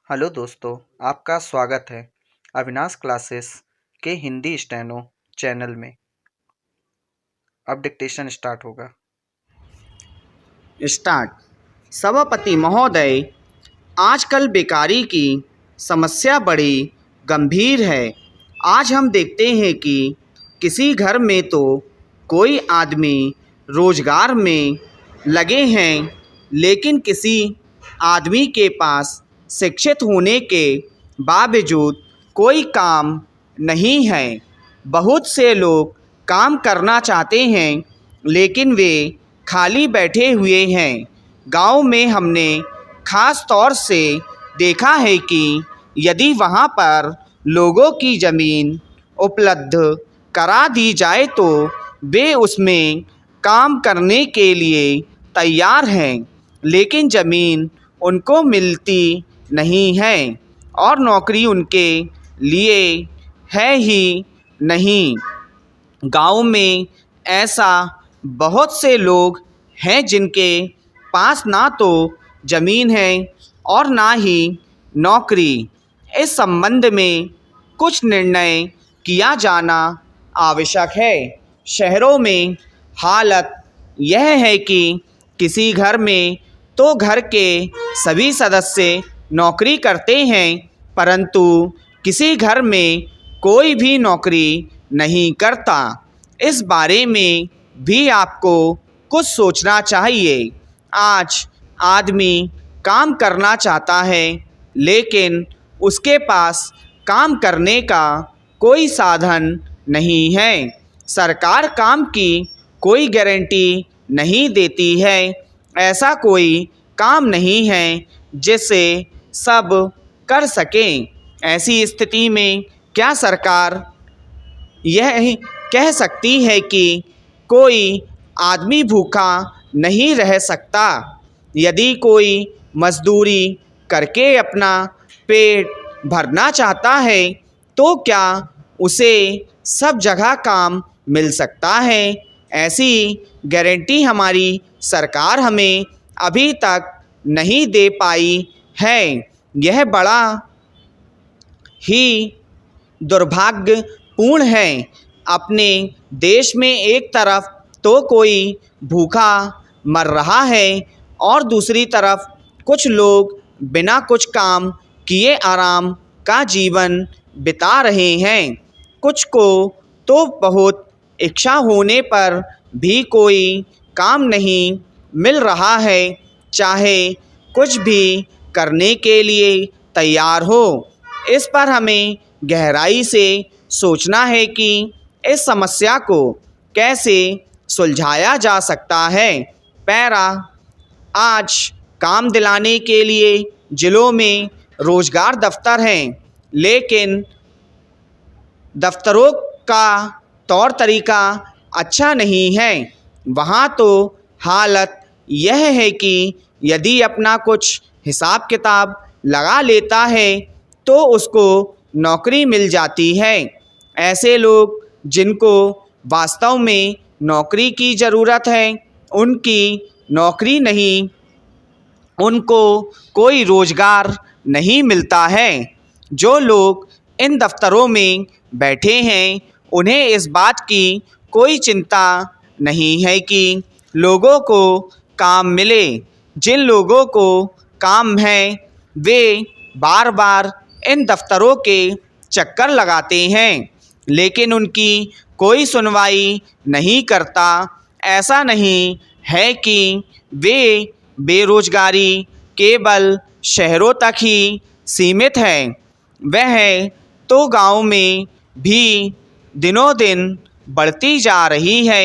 Hello दोस्तों, आपका स्वागत है अविनाश क्लासेस के हिंदी स्टेनो चैनल में। अब डिक्टेशन स्टार्ट होगा। स्टार्ट। सभापति महोदय, आजकल बेकारी की समस्या बड़ी गंभीर है। आज हम देखते हैं कि किसी घर में तो कोई आदमी रोजगार में लगे हैं, लेकिन किसी आदमी के पास शिक्षित होने के बावजूद कोई काम नहीं है। बहुत से लोग काम करना चाहते हैं, लेकिन वे खाली बैठे हुए हैं। गांव में हमने खास तौर से देखा है कि यदि वहां पर लोगों की ज़मीन उपलब्ध करा दी जाए तो वे उसमें काम करने के लिए तैयार हैं, लेकिन ज़मीन उनको मिलती नहीं है और नौकरी उनके लिए है ही नहीं। गांव में ऐसा बहुत से लोग हैं जिनके पास ना तो ज़मीन है और ना ही नौकरी। इस संबंध में कुछ निर्णय किया जाना आवश्यक है। शहरों में हालत यह है कि किसी घर में तो घर के सभी सदस्य नौकरी करते हैं, परंतु किसी घर में कोई भी नौकरी नहीं करता। इस बारे में भी आपको कुछ सोचना चाहिए। आज आदमी काम करना चाहता है, लेकिन उसके पास काम करने का कोई साधन नहीं है। सरकार काम की कोई गारंटी नहीं देती है। ऐसा कोई काम नहीं है जिसे सब कर सकें। ऐसी स्थिति में क्या सरकार यह कह सकती है कि कोई आदमी भूखा नहीं रह सकता? यदि कोई मजदूरी करके अपना पेट भरना चाहता है तो क्या उसे सब जगह काम मिल सकता है? ऐसी गारंटी हमारी सरकार हमें अभी तक नहीं दे पाई है। यह बड़ा ही दुर्भाग्यपूर्ण है। अपने देश में एक तरफ तो कोई भूखा मर रहा है और दूसरी तरफ कुछ लोग बिना कुछ काम किए आराम का जीवन बिता रहे हैं। कुछ को तो बहुत इच्छा होने पर भी कोई काम नहीं मिल रहा है, चाहे कुछ भी करने के लिए तैयार हो। इस पर हमें गहराई से सोचना है कि इस समस्या को कैसे सुलझाया जा सकता है। पैरा, आज काम दिलाने के लिए ज़िलों में रोज़गार दफ्तर हैं, लेकिन दफ्तरों का तौर तरीका अच्छा नहीं है। वहाँ तो हालत यह है कि यदि अपना कुछ हिसाब किताब लगा लेता है तो उसको नौकरी मिल जाती है। ऐसे लोग जिनको वास्तव में नौकरी की ज़रूरत है, उनकी नौकरी नहीं, उनको कोई रोज़गार नहीं मिलता है। जो लोग इन दफ्तरों में बैठे हैं, उन्हें इस बात की कोई चिंता नहीं है कि लोगों को काम मिले। जिन लोगों को काम है वे बार बार इन दफ्तरों के चक्कर लगाते हैं, लेकिन उनकी कोई सुनवाई नहीं करता। ऐसा नहीं है कि वे बेरोजगारी केवल शहरों तक ही सीमित है, वह तो गांव में भी दिनों दिन बढ़ती जा रही है।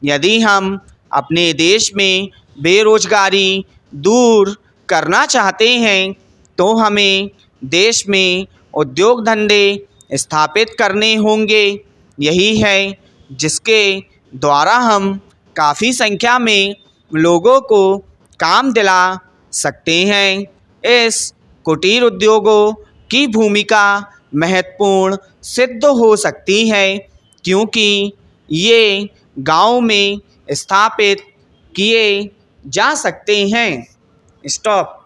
यदि हम अपने देश में बेरोजगारी दूर करना चाहते हैं तो हमें देश में उद्योग धंधे स्थापित करने होंगे। यही है जिसके द्वारा हम काफ़ी संख्या में लोगों को काम दिला सकते हैं। इस कुटीर उद्योगों की भूमिका महत्वपूर्ण सिद्ध हो सकती है, क्योंकि ये गांव में स्थापित किए जा सकते हैं। स्टॉप।